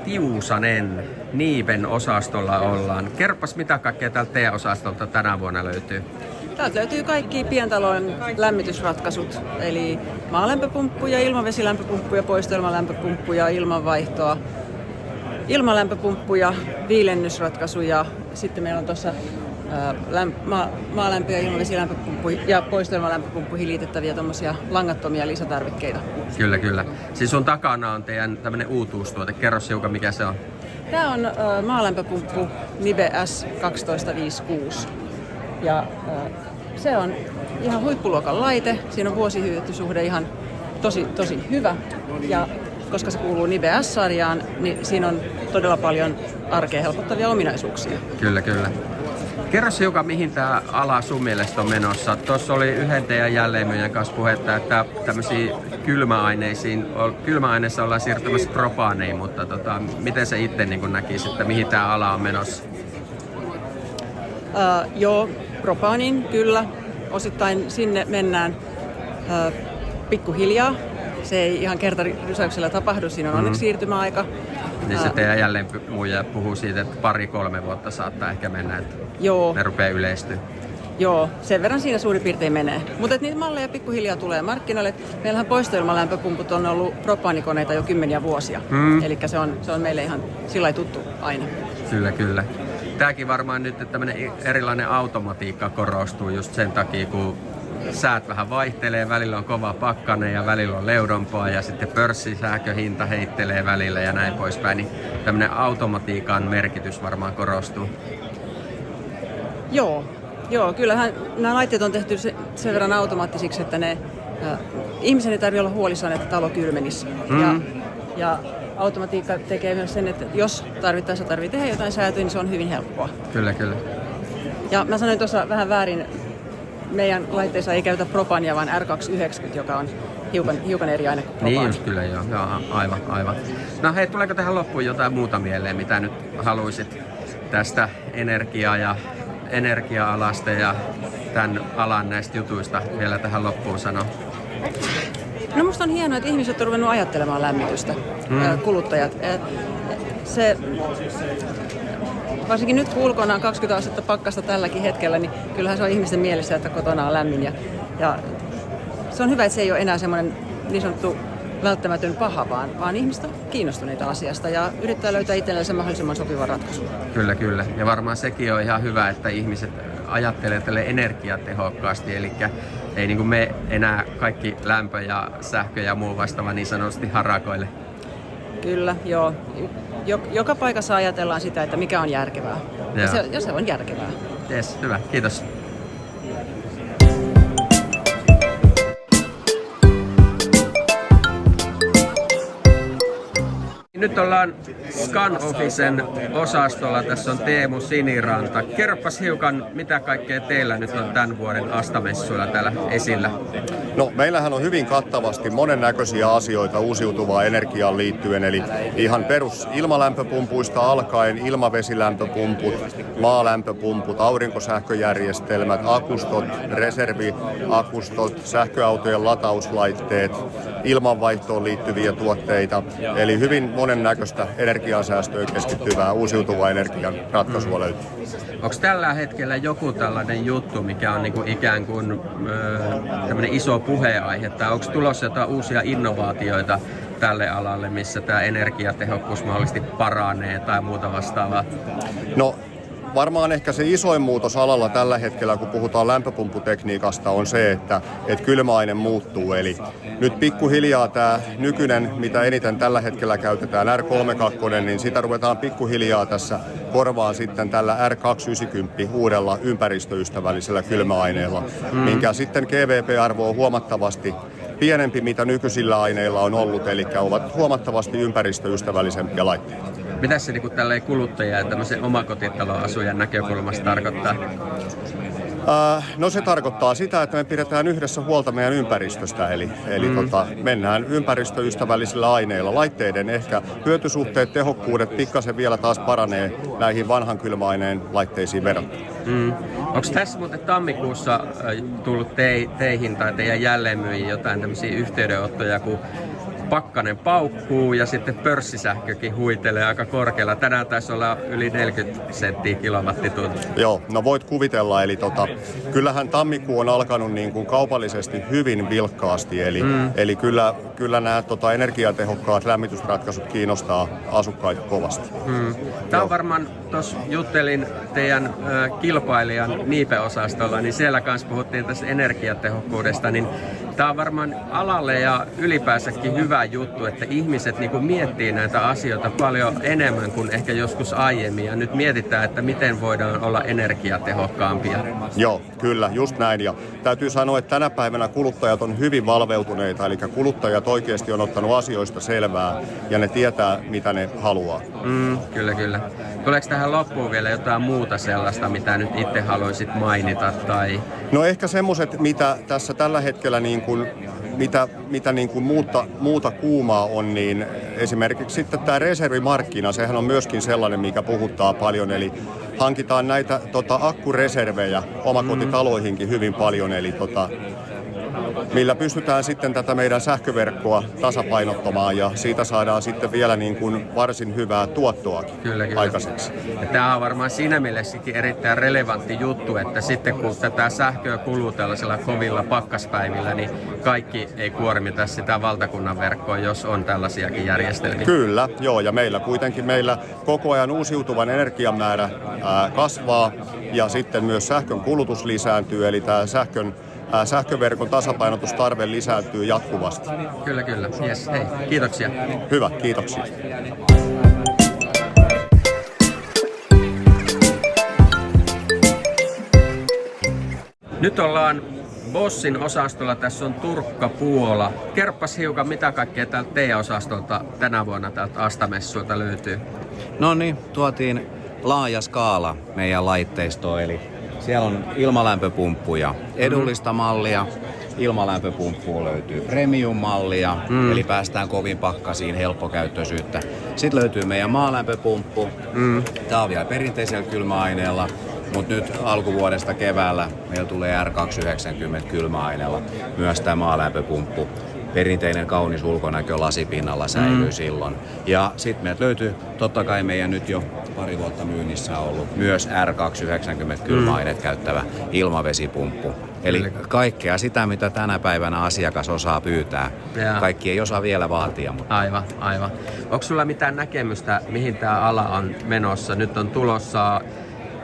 Tiusanen, Niiven osastolla ollaan. Kerropas, mitä kaikkea täältä teidän osastolta tänä vuonna löytyy? Täältä löytyy kaikki pientalojen lämmitysratkaisut, eli maalämpöpumppuja, ilmavesilämpöpumppuja, poistoilmalämpöpumppuja, ilmanvaihtoa, ilmalämpöpumppuja, viilennysratkaisuja. Sitten meillä on tuossa maalämpö- ja ilmavesilämpöpumppu ja poistoilmalämpöpumppuihin liitettäviä tuommoisia langattomia lisätarvikkeita. Kyllä, kyllä. Siis sun takana on teidän tämmönen uutuustuote. Kerro hiukan, mikä se on. Tämä on maalämpöpumppu Nibe S1256. Ja se on ihan huippuluokan laite. Siinä on vuosihyötysuhde ihan tosi hyvä. Ja koska se kuuluu Nibe S-sarjaan, niin siinä on todella paljon arkea helpottavia ominaisuuksia. Kyllä, kyllä. Kerro hiukan, mihin tämä ala sun mielestä on menossa. Tuossa oli yhden teidän jälleenmyyjän kanssa puhetta, että tämmöisiin kylmäaineissa ollaan siirtymässä propaaneihin, mutta miten se itse niin näkisi, että mihin tämä ala on menossa? Joo, propaanin kyllä. Osittain sinne mennään pikkuhiljaa. Se ei ihan kertarysäyksellä tapahdu, siinä on onneksi siirtymäaika. Niin se teidän jälleenmyyjä puhuu siitä, että 2-3 vuotta saattaa ehkä mennä, että ne rupeaa yleistyä. Joo, sen verran siinä suurin piirtein menee. Mutta niitä malleja pikkuhiljaa tulee markkinoille. Meillähän poistoilmalämpöpumput on ollut propaanikoneita jo 10 vuosia. Eli se on meille ihan sillä tuttu aina. Kyllä, kyllä. Tämäkin varmaan nyt, että tämmöinen erilainen automatiikka korostuu just sen takia, kun säät vähän vaihtelee, välillä on kova pakkanen ja välillä on leudompaa ja sitten pörssisähköhinta heittelee välillä ja näin poispäin, niin tämmöinen automatiikan merkitys varmaan korostuu. Joo, kyllähän nämä laitteet on tehty sen verran automaattisiksi, että ihmisen ei tarvitse olla huolissaan, että talo kylmenisi. Ja automatiikka tekee myös sen, että jos tarvittaessa tarvitsee tehdä jotain säätöä, niin se on hyvin helppoa. Kyllä, kyllä. Ja mä sanoin tuossa vähän väärin, meidän laitteissa ei käytä propaania, vaan R290, joka on hiukan eri aine kuin propaani. Niin just kyllä, joo. Aivan. No hei, tuleeko tähän loppuun jotain muuta mieleen, mitä nyt haluaisit tästä energia-alasta ja tämän alan näistä jutuista vielä tähän loppuun sanoa? No musta on hienoa, että ihmiset on ruvennut ajattelemaan lämmitystä, kuluttajat. Varsinkin nyt kun ulkona on 20 astetta pakkasta tälläkin hetkellä, niin kyllähän se on ihmisten mielessä, että kotona on lämmin. Ja se on hyvä, että se ei ole enää semmoinen niin sanottu välttämätön paha, vaan ihmiset on kiinnostuneita asiasta ja yrittää löytää itselleen mahdollisimman sopivan ratkaisun. Kyllä. Ja varmaan sekin on ihan hyvä, että ihmiset ajattelee tälle energiatehokkaasti, eli ei niin kuin me enää kaikki lämpö ja sähkö ja muu vastaava niin sanotusti harakoille. Kyllä, joo. Joka paikassa ajatellaan sitä, että mikä on järkevää. Ja se on järkevää. Yes, hyvä. Kiitos. Nyt ollaan Scan Officen osastolla. Tässä on Teemu Siniranta. Kerropas hiukan, mitä kaikkea teillä nyt on tämän vuoden Asta-messuilla täällä esillä? No, meillähän on hyvin kattavasti monennäköisiä asioita uusiutuvaan energiaan liittyen, eli ihan perus ilmalämpöpumpuista alkaen ilmavesilämpöpumput, maalämpöpumput, aurinkosähköjärjestelmät, akustot, reserviakustot, sähköautojen latauslaitteet, ilmanvaihtoon liittyviä tuotteita, eli hyvin monennäköistä energiansäästöön keskittyvää uusiutuvaa energian ratkaisua löytyy. Onko tällä hetkellä joku tällainen juttu, mikä on niinku ikään kuin tämmöinen iso puheenaihe, tai onko tulossa jotain uusia innovaatioita tälle alalle, missä tämä energiatehokkuus mahdollisesti paranee tai muuta vastaavaa? No, varmaan ehkä se isoin muutos alalla tällä hetkellä, kun puhutaan lämpöpumpputekniikasta, on se, että kylmäaine muuttuu. Eli nyt pikkuhiljaa tämä nykyinen, mitä eniten tällä hetkellä käytetään, R32, niin sitä ruvetaan pikkuhiljaa tässä korvaan sitten tällä R290 uudella ympäristöystävällisellä kylmäaineella, minkä sitten GWP-arvo on huomattavasti pienempi, mitä nykyisillä aineilla on ollut, eli ovat huomattavasti ympäristöystävällisempiä laitteita. Mitä se niin tälleen kuluttajia ja tämmöisen omakotitaloasujan näkökulmasta tarkoittaa? No se tarkoittaa sitä, että me pidetään yhdessä huolta meidän ympäristöstä, eli mennään ympäristöystävällisillä aineilla. Laitteiden ehkä hyötysuhteet, tehokkuudet pikkasen vielä taas paranee näihin vanhan kylmäaineen laitteisiin verrattuna. Onko tässä muuten tammikuussa tullut teihin tai teidän jälleenmyyjiin jotain tämmöisiä yhteydenottoja, kun pakkanen paukkuu ja sitten pörssisähkökin huitelee aika korkealla. Tänään taisi olla yli 40 senttiä kilowattitunti. Joo, no voit kuvitella, eli kyllähän tammikuu on alkanut niin kuin kaupallisesti hyvin vilkkaasti, eli kyllä nämä energiatehokkaat lämmitysratkaisut kiinnostaa asukkaita kovasti. Tämä on varmaan, tuossa juttelin teidän kilpailijan Niipe-osastolla, niin siellä kanssa puhuttiin tästä energiatehokkuudesta, niin tämä on varmaan alalle ja ylipäänsäkin hyvä juttu, että ihmiset niin kuin miettii näitä asioita paljon enemmän kuin ehkä joskus aiemmin, ja nyt mietitään, että miten voidaan olla energiatehokkaampia. Joo, kyllä, just näin. Ja täytyy sanoa, että tänä päivänä kuluttajat on hyvin valveutuneita, eli kuluttajat oikeasti on ottanut asioista selvää ja ne tietää, mitä ne haluaa. Kyllä. Tuleeko tähän loppuun vielä jotain muuta sellaista, mitä nyt itse haluaisit mainita? Tai... No ehkä semmoiset, mitä tässä tällä hetkellä mitä niin kuin muuta kuumaa on, niin esimerkiksi sitten tämä reservimarkkina, sehän on myöskin sellainen, mikä puhuttaa paljon, eli hankitaan näitä akkureservejä omakotitaloihinkin hyvin paljon, eli millä pystytään sitten tätä meidän sähköverkkoa tasapainottamaan ja siitä saadaan sitten vielä niin kuin varsin hyvää tuottoakin aikaiseksi. Ja tämä on varmaan siinä mielessäkin erittäin relevantti juttu, että sitten kun tätä sähköä kuluu tällaisilla kovilla pakkaspäivillä, niin kaikki ei kuormita sitä valtakunnan verkkoa, jos on tällaisiakin järjestelmiä. Kyllä, joo, ja meillä koko ajan uusiutuvan energian määrä kasvaa ja sitten myös sähkön kulutus lisääntyy, eli tämä sähköverkon tasapainotustarve lisääntyy jatkuvasti. Kyllä. Yes, hei, kiitoksia. Hyvä, kiitoksia. Nyt ollaan Bossin osastolla, tässä on Turkka, Puola. Kerppas hiukan, mitä kaikkea täältä teidän osastolta tänä vuonna täältä Asta-messuilta löytyy? No niin, tuotiin laaja skaala meidän laitteistoon, eli siellä on ilmalämpöpumppuja, edullista mallia, ilmalämpöpumppuun löytyy premium-mallia, eli päästään kovin pakkasiin, helppokäyttöisyyttä. Sitten löytyy meidän maalämpöpumppu, tämä on vielä perinteisellä kylmäaineella, mutta nyt alkuvuodesta keväällä meillä tulee R290 kylmäaineella myös tämä maalämpöpumppu. Perinteinen kaunis ulkonäkö lasipinnalla säilyy silloin. Ja sitten meiltä löytyy totta kai meidän nyt jo pari vuotta myynnissä ollut myös R290 kylmäaineet käyttävä ilmavesipumppu. Eli kaikkea sitä, mitä tänä päivänä asiakas osaa pyytää. Kaikki ei osaa vielä vaatia. Mutta... Aivan. Onko sulla mitään näkemystä, mihin tämä ala on menossa? Nyt on tulossa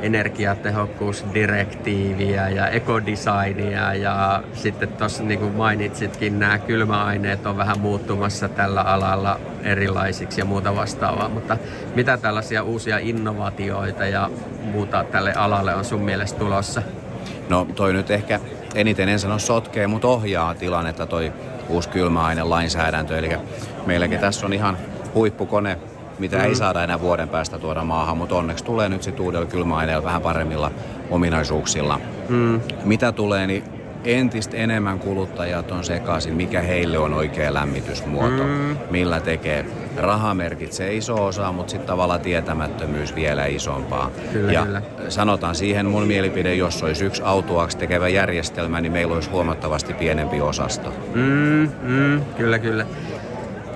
energiatehokkuusdirektiiviä ja ekodesignia ja sitten tuossa niin kuin mainitsitkin, nämä kylmäaineet on vähän muuttumassa tällä alalla erilaisiksi ja muuta vastaavaa, mutta mitä tällaisia uusia innovaatioita ja muuta tälle alalle on sun mielestä tulossa? No toi nyt ehkä eniten en sano sotkee, mutta ohjaa tilannetta toi uusi kylmäainelainsäädäntö, eli meilläkin tässä on ihan huippukone, mitä ei saada enää vuoden päästä tuoda maahan, mutta onneksi tulee nyt sit uudella kylmäaineella vähän paremmilla ominaisuuksilla. Mitä tulee, niin entistä enemmän kuluttajat on sekaisin, mikä heille on oikea lämmitysmuoto, millä tekee. Raha merkitsee iso osa, mutta sitten tavallaan tietämättömyys vielä isompaa. Kyllä. Sanotaan siihen mun mielipide, jos olisi yksi autuaaksi tekevä järjestelmä, niin meillä olisi huomattavasti pienempi osasto. Kyllä.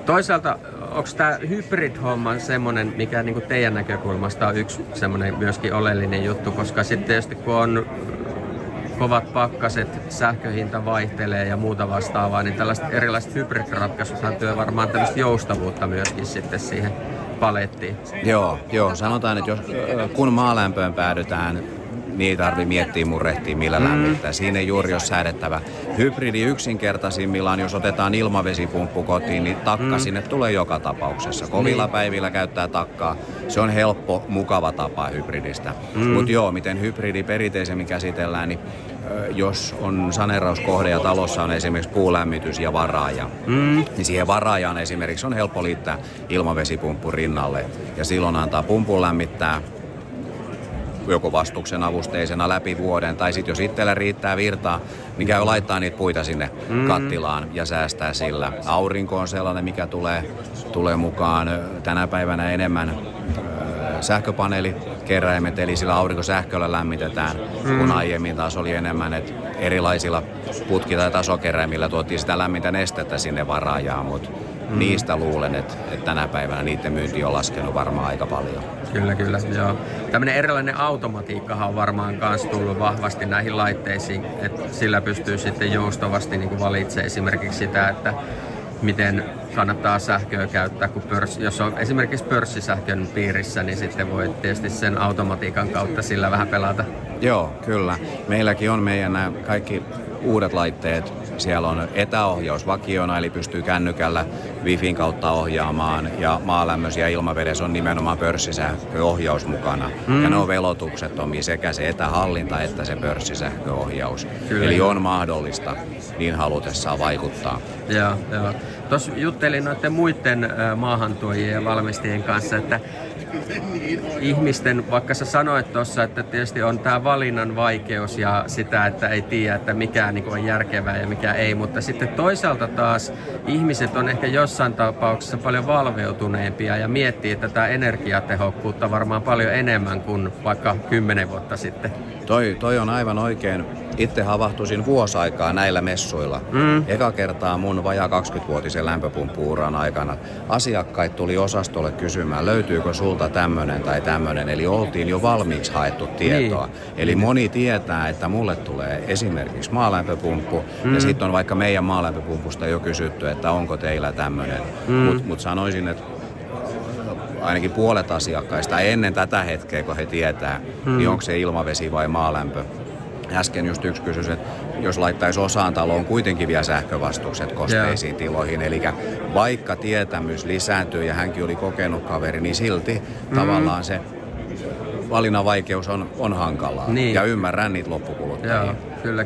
Toisaalta onko tämä hybrid-homma semmoinen, mikä niinku teidän näkökulmasta on yksi semmoinen myöskin oleellinen juttu, koska sitten tietysti kun on kovat pakkaset, sähköhinta vaihtelee ja muuta vastaavaa, niin tällaiset erilaiset hybrid-ratkaisuthan työ varmaan tällaista joustavuutta myöskin sitten siihen palettiin. Joo. Sanotaan, että kun maalämpöön päädytään, niin ei tarvitse miettiä murrehtia, millä lämmittää. Siinä ei juuri ole säädettävä. Hybridi yksinkertaisimmillaan, jos otetaan ilmavesipumppu kotiin, niin takka sinne tulee joka tapauksessa. Kovilla päivillä käyttää takkaa. Se on helppo, mukava tapa hybridistä. Mutta miten hybridi perinteisemmin käsitellään, niin jos on saneerauskohde ja talossa on esimerkiksi puulämmitys ja varaaja, niin siihen varaajaan esimerkiksi on helppo liittää ilmavesipumppu rinnalle. Ja silloin antaa pumpun lämmittää joko vastuksen avusteisena läpi vuoden, tai sitten jos itsellä riittää virtaa, niin käy laittaa niitä puita sinne kattilaan ja säästää sillä. Aurinko on sellainen, mikä tulee mukaan tänä päivänä enemmän sähköpaneelikeräimet, eli sillä aurinkosähköllä lämmitetään, kun aiemmin taas oli enemmän, että erilaisilla putki- tai tasokeräimillä tuotiin sitä lämmintä nestettä sinne varaajaan, mutta niistä luulen, että tänä päivänä niiden myynti on laskenut varmaan aika paljon. Kyllä, joo. Tämmöinen erilainen automatiikkahan on varmaan myös tullut vahvasti näihin laitteisiin, että sillä pystyy sitten joustavasti niin kuin valitsemaan esimerkiksi sitä, että miten kannattaa sähköä käyttää, kun jos on esimerkiksi pörssisähkön piirissä, niin sitten voi tietysti sen automatiikan kautta sillä vähän pelata. Joo, kyllä. Meilläkin on meidän nämä kaikki uudet laitteet. Siellä on etäohjaus vakiona, eli pystyy kännykällä Wifin kautta ohjaamaan, ja maalämmössä ja ilmavedessä on nimenomaan pörssisähköohjaus mukana. Ja ne on velotuksettomia, sekä se etähallinta että se pörssisähköohjaus. Kyllä. Eli on mahdollista niin halutessaan vaikuttaa. Joo. Tuossa juttelin noiden muiden maahantuojien ja valmistajien kanssa, että ihmisten, vaikka sä sanoit tuossa, että tietysti on tämä valinnan vaikeus ja sitä, että ei tiedä, että mikä niin on järkevää ja mikä ei, mutta sitten toisaalta taas ihmiset on ehkä jossain tapauksessa paljon valveutuneempia ja miettii tätä energiatehokkuutta varmaan paljon enemmän kuin vaikka 10 vuotta sitten. Toi on aivan oikein. Itse havahtuisin vuosaikaa näillä messuilla. Eka kertaa mun vajaa 20-vuotisen lämpöpumppu-uran aikana asiakkaat tuli osastolle kysymään, löytyykö sulta tämmönen tai tämmönen. Eli oltiin jo valmiiksi haettu tietoa. Eli moni tietää, että mulle tulee esimerkiksi maalämpöpumppu, ja sitten on vaikka meidän maalämpöpumpusta jo kysytty, että onko teillä tämmönen. Mut sanoisin, että ainakin puolet asiakkaista ennen tätä hetkeä, kun he tietää, niin onko se ilmavesi vai maalämpö. Äsken just yksi kysyi, että jos laittaisi osaan taloon kuitenkin vielä sähkövastukset kosteisiin tiloihin. Eli vaikka tietämys lisääntyy ja hänkin oli kokenut kaveri, niin silti tavallaan se valinnan vaikeus on hankalaa. Niin. Ja ymmärrän niitä loppukuluttajia. Joo,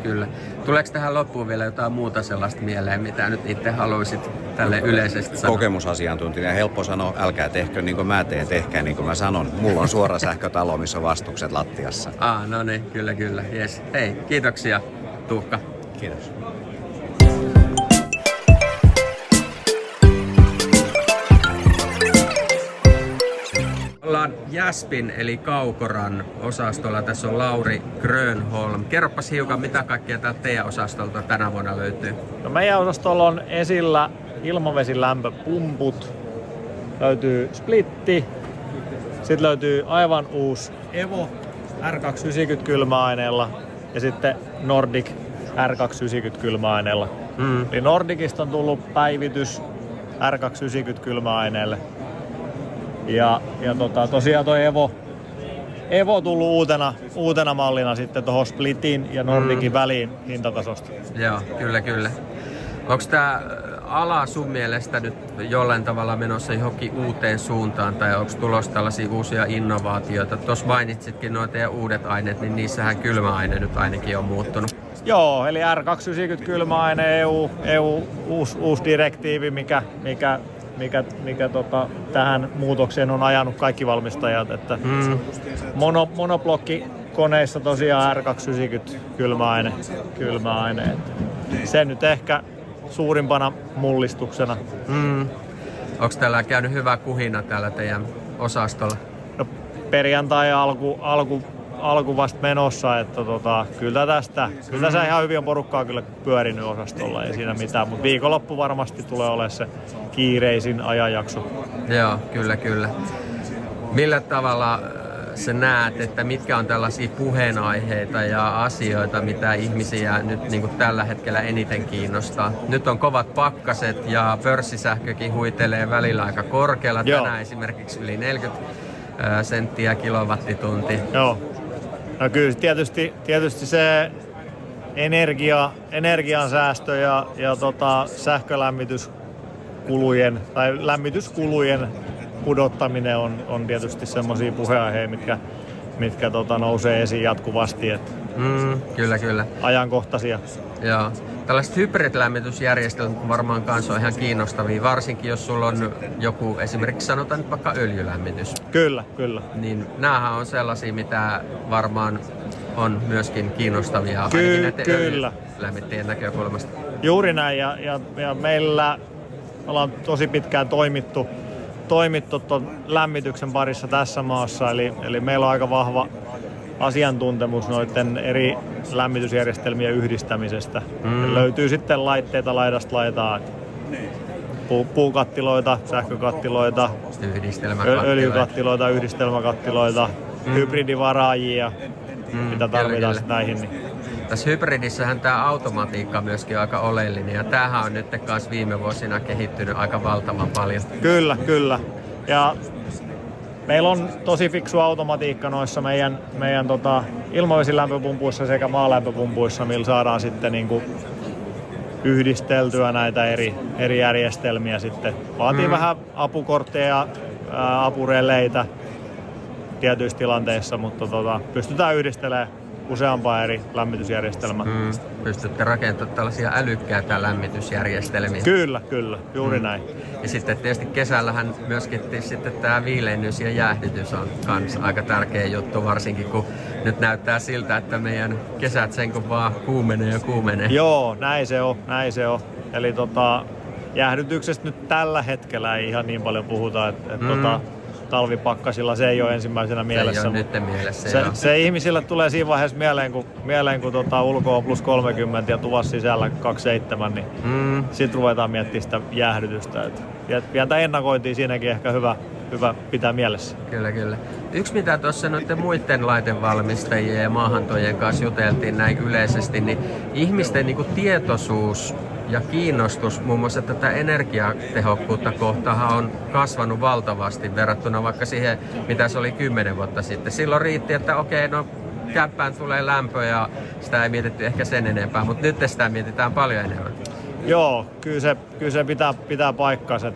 kyllä. Tuleeko tähän loppuun vielä jotain muuta sellaista mieleen, mitä nyt itse haluaisit tälle yleisesti sanoa? Kokemusasiantuntija. Helppo sanoa, älkää tehkö niin kuin mä teen, tehkää niin kuin mä sanon. Mulla on suora sähkötalo, missä on vastukset lattiassa. No niin, kyllä. Yes. Hei, kiitoksia Tuukka. Kiitos. Ollaan Jaspin eli Kaukoran osastolla. Tässä on Lauri Grönholm. Kerropas hiukan, mitä kaikkea täältä teidän osastolta tänä vuonna löytyy? No, meidän osastolla on esillä ilmavesilämpöpumput, löytyy splitti, sitten löytyy aivan uusi Evo R290 kylmäaineella ja sitten Nordic R290 kylmäaineella. Eli Nordicista on tullut päivitys R290 kylmäaineelle. Ja tosiaan tuo Evo tullut uutena mallina sitten tuohon Splitin ja Nordicin väliin hintatasosta. Joo, kyllä. Onko tämä ala sun mielestä nyt jollain tavalla menossa johonkin uuteen suuntaan tai onko tulossa tällaisia uusia innovaatioita? Tuossa mainitsitkin nuo teidän uudet aineet, niin niissähän kylmäaine nyt ainakin on muuttunut. Joo, eli R290 kylmäaine, EU uusi direktiivi, mikä tähän muutokseen on ajanut kaikki valmistajat, että monoblokkikoneissa tosiaan R290 kylmäaine. Se nyt ehkä suurimpana mullistuksena. Onko täällä käynyt hyvä kuhina täällä teidän osastolla? No, perjantai alku vasta menossa, että kyllä tässä ihan hyvin on porukkaa kyllä pyörinyt osastolla, ei siinä mitään, mutta viikonloppu varmasti tulee olemaan se kiireisin ajanjakso. Joo, kyllä. Millä tavalla sä näet, että mitkä on tällaisia puheenaiheita ja asioita, mitä ihmisiä nyt niin kuin tällä hetkellä eniten kiinnostaa? Nyt on kovat pakkaset ja pörssisähkökin huitelee välillä aika korkealla. Tänään esimerkiksi yli 40 senttiä kilowattitunti. Joo. No kyllä tietysti se energiansäästö ja sähkölämmityskulujen tai lämmityskulujen pudottaminen on tietysti semmoisia puheenaiheita, mitkä nousee esiin jatkuvasti. Kyllä. Ajankohtaisia. Joo. Tällaiset hybridlämmitysjärjestelmät varmaan kanssa on ihan kiinnostavia, varsinkin jos sulla on joku, esimerkiksi sanotaan nyt vaikka öljylämmitys. Kyllä. Niin näähän on sellaisia, mitä varmaan on myöskin kiinnostavia, ainakin näiden öljylämmittäjien näkökulmasta. Juuri näin, ja meillä ollaan tosi pitkään toimittu ton lämmityksen parissa tässä maassa, eli meillä on aika vahva asiantuntemus noiden eri lämmitysjärjestelmien yhdistämisestä. Löytyy sitten laitteita laidasta laitaan. puukattiloita, sähkökattiloita, öljykattiloita, yhdistelmäkattiloita, hybridivaraajia, mitä tarvitaan näihin. Niin. Tässä hybridissähän tämä automatiikka myöskin on aika oleellinen ja tämähän on nyt myös viime vuosina kehittynyt aika valtavan paljon. Kyllä. Ja meillä on tosi fiksu automatiikka noissa meidän ilmavesilämpöpumpuissa sekä maalämpöpumpuissa, millä saadaan sitten niinku yhdisteltyä näitä eri järjestelmiä sitten. Vaatii vähän apukortteja, apureleitä tietyissä tilanteissa, mutta pystytään yhdistelemään useampaa eri lämmitysjärjestelmää. Pystytte rakentamaan tällaisia älykkäitä lämmitysjärjestelmiä. Kyllä, juuri näin. Ja sitten tietysti kesällähän myöskin sitten tämä viilennys ja jäähdytys on kans aika tärkeä juttu, varsinkin kun nyt näyttää siltä, että meidän kesät sen kun vaan kuumenee. Joo, näin se on. Eli jäähdytyksestä nyt tällä hetkellä ei ihan niin paljon puhuta, että talvipakkasilla se ei ole ensimmäisenä mielessä. Se ei ole nyt mielessä. Se ihmisille tulee siinä vaiheessa mieleen kun ulkoa plus 30 ja tuvassa sisällä 27, niin sitten ruvetaan miettimään sitä jäähdytystä. Pientä ennakointia siinäkin ehkä hyvä pitää mielessä. Kyllä. Yksi mitä tuossa noiden muiden laitevalmistajien ja maahantojen kanssa juteltiin näin yleisesti, niin ihmisten niinku tietoisuus ja kiinnostus muun muassa tätä energiatehokkuutta kohtaan on kasvanut valtavasti verrattuna vaikka siihen, mitä se oli 10 vuotta sitten. Silloin riitti, että okei, no käppään tulee lämpö ja sitä ei mietitty ehkä sen enempää, mutta nyt sitä mietitään paljon enemmän. Joo, kyllä se pitää paikkansa.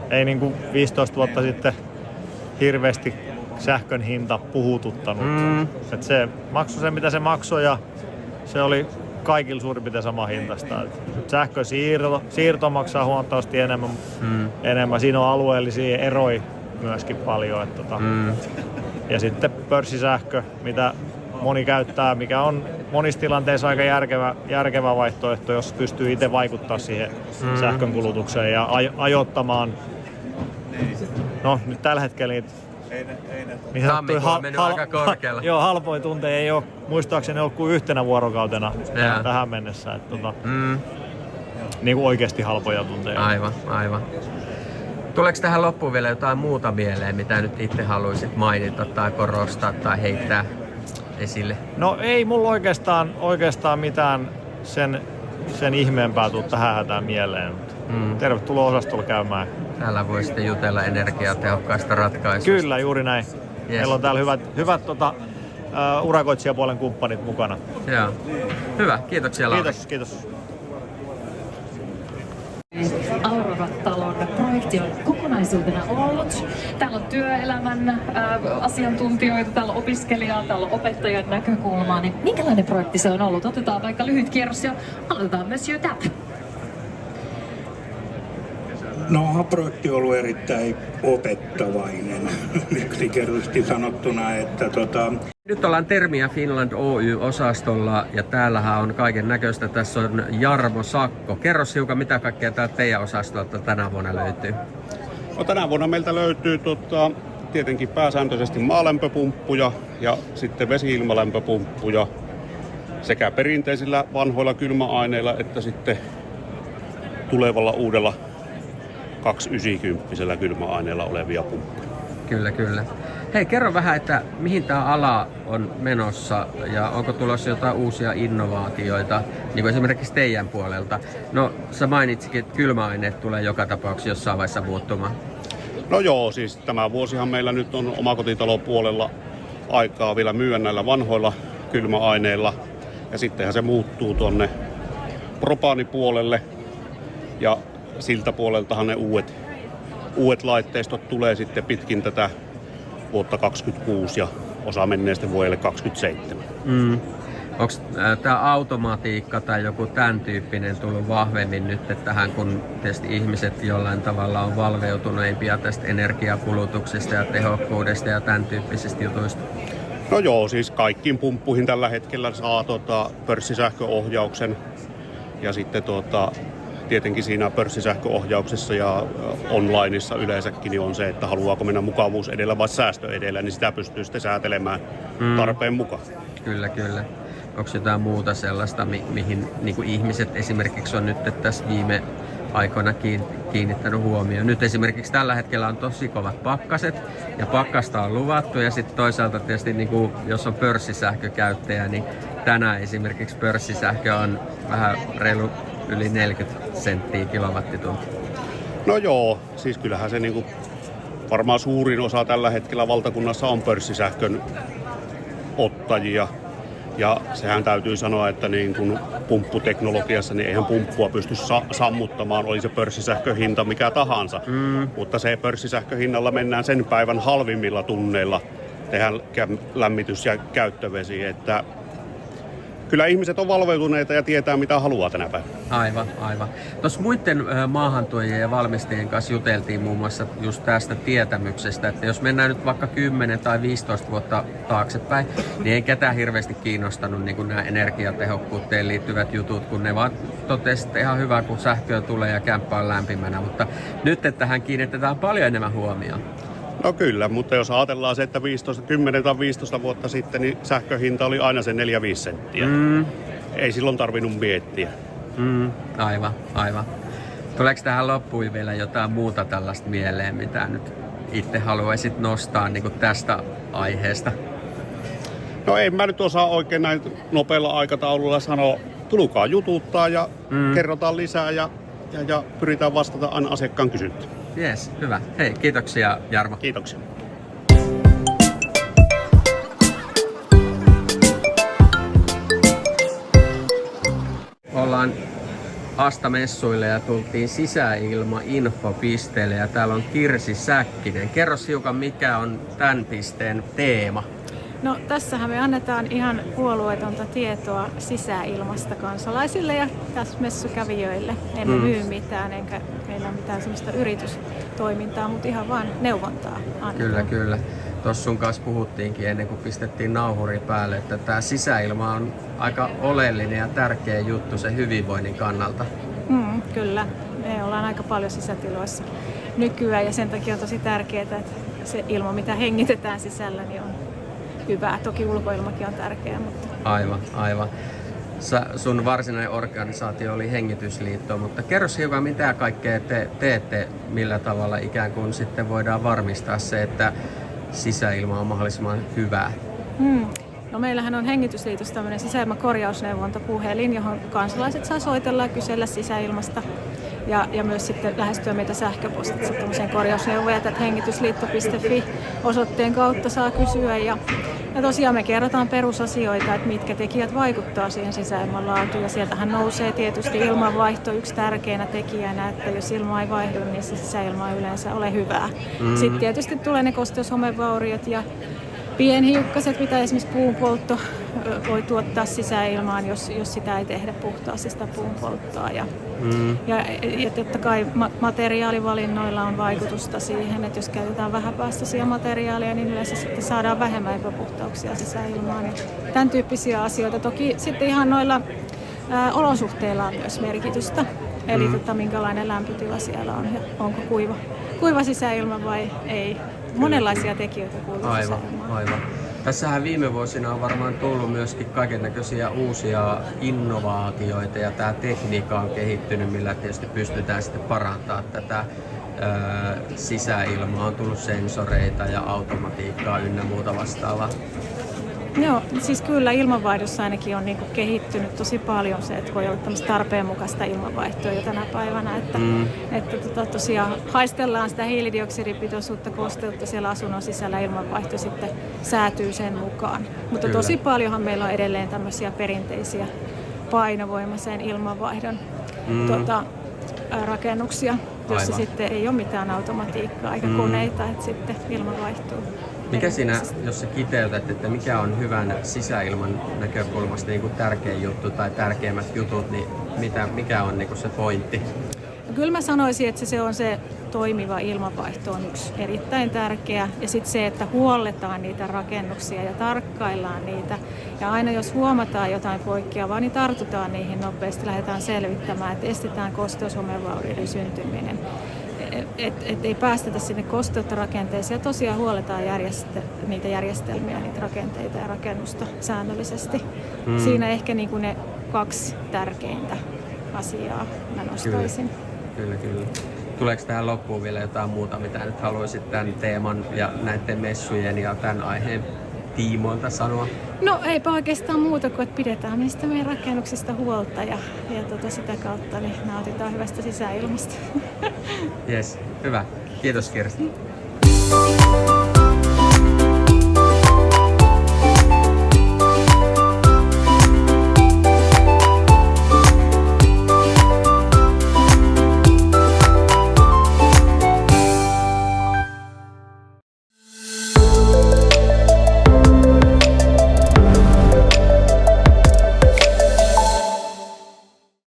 Ei niin kuin 15 vuotta sitten hirveästi sähkön hinta puhututtanut. Et se maksoi sen, mitä se maksoi ja se oli kaikilla suurin piirtein sama hintaista. Sähkön siirto maksaa huomattavasti enemmän. Siinä on alueellisia eroja myöskin paljon. Ja sitten pörssisähkö, mitä moni käyttää, mikä on monissa tilanteissa aika järkevä vaihtoehto, jos pystyy itse vaikuttaa siihen sähkön kulutukseen ja ajoittamaan. No nyt tällä hetkellä Tammikuu on mennyt aika korkealla. Joo, halpoin tunteja ei ole muistaakseni ollut kuin yhtenä vuorokautena tähän mennessä. Niin kuin oikeasti halpoja tunteja. Aivan. Tuleeko tähän loppuun vielä jotain muuta mieleen, mitä nyt itse haluaisit mainita tai korostaa tai heittää esille? No ei mulla oikeastaan mitään sen ihmeempää tuu tähän hätään mieleen. Tervetuloa osastolla käymään. Täällä voi sitten jutella energiatehokkaista ratkaisuista. Kyllä, juuri näin. Yes. Meillä on täällä hyvät urakoitsijapuolen kumppanit mukana. Joo. Hyvä, kiitoksia Lauri. Kiitos. Aurora-talon projekti on kokonaisuutena ollut. Täällä on työelämän asiantuntijoita, täällä on opiskelijaa, täällä on opettajan näkökulmaa. Niin minkälainen projekti se on ollut? Otetaan vaikka lyhyt kierros ja aloitetaan Monsieur Tap. No, projekti on ollut erittäin opettavainen, yksinkertaisesti sanottuna, että Nyt ollaan Termia Finland Oy-osastolla ja täällähän on kaiken näköistä. Tässä on Jarmo Sakko. Kerro hiukan, mitä kaikkea täältä teidän osastolta tänä vuonna löytyy? No, tänä vuonna meiltä löytyy tietenkin pääsääntöisesti maalämpöpumppuja ja sitten vesi-ilmalämpöpumppuja sekä perinteisillä vanhoilla kylmäaineilla että sitten tulevalla uudella 290 kylmäaineella olevia pumppuja. Kyllä. Hei, kerro vähän, että mihin tämä ala on menossa ja onko tulossa jotain uusia innovaatioita, niin kuin esimerkiksi teidän puolelta. No, sä mainitsikin, että kylmäaineet tulee joka tapauksessa jossain vaiheessa muuttumaan. No joo, siis tämä vuosihan meillä nyt on omakotitalopuolella aikaa vielä myyä näillä vanhoilla kylmäaineilla. Ja sittenhän se muuttuu tuonne propaanipuolelle ja siltä puoleltahan ne uudet laitteistot tulee sitten pitkin tätä vuotta 2026 ja osa menee sitten vuodelle 2027. Onko tämä automatiikka tai joku tämän tyyppinen tullut vahvemmin nyt tähän, kun tietysti ihmiset jollain tavalla on valveutuneimpia tästä energiakulutuksesta ja tehokkuudesta ja tämän tyyppisistä jutuista? No joo, siis kaikkiin pumppuihin tällä hetkellä saa pörssisähköohjauksen ja sitten tietenkin siinä pörssisähköohjauksessa ja onlineissa yleensäkin niin on se, että haluaako mennä mukavuus edellä vai säästö edellä, niin sitä pystyy sitten säätelemään tarpeen mukaan. Kyllä. Onko jotain muuta sellaista, mihin niin kuin ihmiset esimerkiksi on nyt tässä viime aikoina kiinnittänyt huomioon. Nyt esimerkiksi tällä hetkellä on tosi kovat pakkaset ja pakkasta on luvattu ja sitten toisaalta tietysti niin kuin, jos on pörssisähkökäyttäjä, niin tänään esimerkiksi pörssisähkö on vähän reilu yli 40 senttiä kilowattitunti. No joo, siis kyllähän se niinku varmaan suurin osa tällä hetkellä valtakunnassa on pörssisähkön ottajia. Ja sehän täytyy sanoa, että niin kuin pumpputeknologiassa, niin eihän pumppua pysty sammuttamaan, oli se pörssisähköhinta mikä tahansa. Mutta se pörssisähköhinnalla mennään sen päivän halvimmilla tunneilla, tehdään lämmitys- ja käyttövesi. Että kyllä ihmiset on valveutuneita ja tietää mitä haluaa tänä päivänä. Aivan. Tuossa muiden maahantuojien ja valmistajien kanssa juteltiin muun muassa just tästä tietämyksestä, että jos mennään nyt vaikka 10 tai 15 vuotta taaksepäin, niin ei ketään hirveästi kiinnostanut niin kuin nämä energiatehokkuuteen liittyvät jutut, kun ne vaan totesivat, että ihan hyvä, kun sähköä tulee ja kämppä on lämpimänä, mutta nyt tähän kiinnitetään paljon enemmän huomioon. No kyllä, mutta jos ajatellaan se, että 10 tai 15 vuotta sitten, niin sähköhinta oli aina se 4-5 senttiä. Ei silloin tarvinnut miettiä. Aivan. Tuleeko tähän loppuun vielä jotain muuta tällaista mieleen, mitä nyt itse haluaisit nostaa niin kuin tästä aiheesta? No en mä nyt osaa oikein näin nopealla aikataululla sanoa. Tulkaa jututtaa ja kerrotaan lisää ja pyritään vastata aina asiakkaan kysyntään. Jes, hyvä. Hei, kiitoksia Jarmo. Kiitoksia. Ollaan Asta-messuille ja tultiin sisäilmainfopisteelle ja täällä on Kirsi Säkkinen. Kerros hiukan, mikä on tämän pisteen teema. No tässähän me annetaan ihan puolueetonta tietoa sisäilmasta kansalaisille ja tässä messukävijöille. Emme myy mitään, enkä meillä ole mitään sellaista yritystoimintaa, mutta ihan vaan neuvontaa annetaan. Kyllä. Tuossa sun kanssa puhuttiinkin ennen kuin pistettiin nauhuri päälle, että tämä sisäilma on aika oleellinen ja tärkeä juttu sen hyvinvoinnin kannalta. Kyllä, me ollaan aika paljon sisätiloissa nykyään ja sen takia on tosi tärkeää, että se ilma mitä hengitetään sisällä niin on hyvää. Toki ulkoilmakin on tärkeä, mutta... Aivan. Sun varsinainen organisaatio oli Hengitysliitto, mutta kerros hiukan mitä kaikkea te teette, millä tavalla ikään kuin sitten voidaan varmistaa se, että sisäilma on mahdollisimman hyvää. No meillähän on Hengitysliitossa tämmöinen sisäilmakorjausneuvontapuhelin, johon kansalaiset saa soitella ja kysellä sisäilmasta. Ja myös sitten lähestyä meitä sähköpostitse tämmöiseen korjausneuvoja, että hengitysliitto.fi osoitteen kautta saa kysyä. Ja tosiaan me kerrotaan perusasioita, että mitkä tekijät vaikuttaa siihen sisäilman laatuun. Ja sieltähän nousee tietysti ilmanvaihto yksi tärkeänä tekijänä, että jos ilma ei vaihdu, niin se sisäilma ei yleensä ole hyvää. Sitten tietysti tulee ne kosteushomevauriot ja pienhiukkaset, mitä esimerkiksi puunpoltto voi tuottaa sisäilmaan, jos sitä ei tehdä puhtaasti sitä puunpolttoa. Ja totta kai materiaalivalinnoilla on vaikutusta siihen, että jos käytetään vähäpäästöisiä materiaaleja, niin yleensä sitten saadaan vähemmän epäpuhtauksia sisäilmaan. Ja tämän tyyppisiä asioita. Toki sitten ihan noilla olosuhteilla on myös merkitystä. Eli minkälainen lämpötila siellä on ja onko kuiva sisäilma vai ei. Monenlaisia tekijöitä kuuluu sisäilmaan. Aivan. Tässähän viime vuosina on varmaan tullut myöskin kaikennäköisiä uusia innovaatioita ja tämä tekniikka on kehittynyt, millä tietysti pystytään sitten parantamaan tätä sisäilmaa. On tullut sensoreita ja automatiikkaa ynnä muuta vastaavaa. Joo, siis kyllä ilmanvaihdossa ainakin on niin kuin kehittynyt tosi paljon se, että voi olla tämmöistä tarpeenmukaista ilmanvaihtoa jo tänä päivänä. Että tosiaan haistellaan sitä hiilidioksidipitoisuutta, kosteutta siellä asunnon sisällä, ilmanvaihto sitten säätyy sen mukaan. Mutta Kyllä. tosi paljonhan meillä on edelleen tämmöisiä perinteisiä painovoimaisen ilmanvaihdon rakennuksia, jossa sitten ei ole mitään automatiikkaa eikä koneita, että sitten ilma vaihtuu. Mikä siinä, jos sä kiteytät, että mikä on hyvän sisäilman näkökulmasta niin kuin tärkein juttu tai tärkeimmät jutut, niin mikä on niin kuin se pointti? No, kyllä mä sanoisin, että se on se toimiva ilmanvaihto on yksi erittäin tärkeä. Ja sitten se, että huolletaan niitä rakennuksia ja tarkkaillaan niitä. Ja aina jos huomataan jotain poikkeavaa, niin tartutaan niihin nopeasti, lähdetään selvittämään, että estetään kosteushomevaurioiden syntyminen. Et ei päästetä sinne kosteutta rakenteeseen ja tosiaan huoletaan niitä järjestelmiä, niitä rakenteita ja rakennusta säännöllisesti. Siinä ehkä niin kuin ne kaksi tärkeintä asiaa mä nostaisin. Kyllä. Tuleeko tähän loppuun vielä jotain muuta, mitä nyt haluaisit tämän teeman ja näiden messujen ja tämän aiheen tiimoilta sanoa? No eipä oikeastaan muuta kuin, että pidetään niistä meidän rakennuksista huolta ja sitä kautta niin nautitaan hyvästä sisäilmasta. Yes, hyvä. Kiitos Kirsti.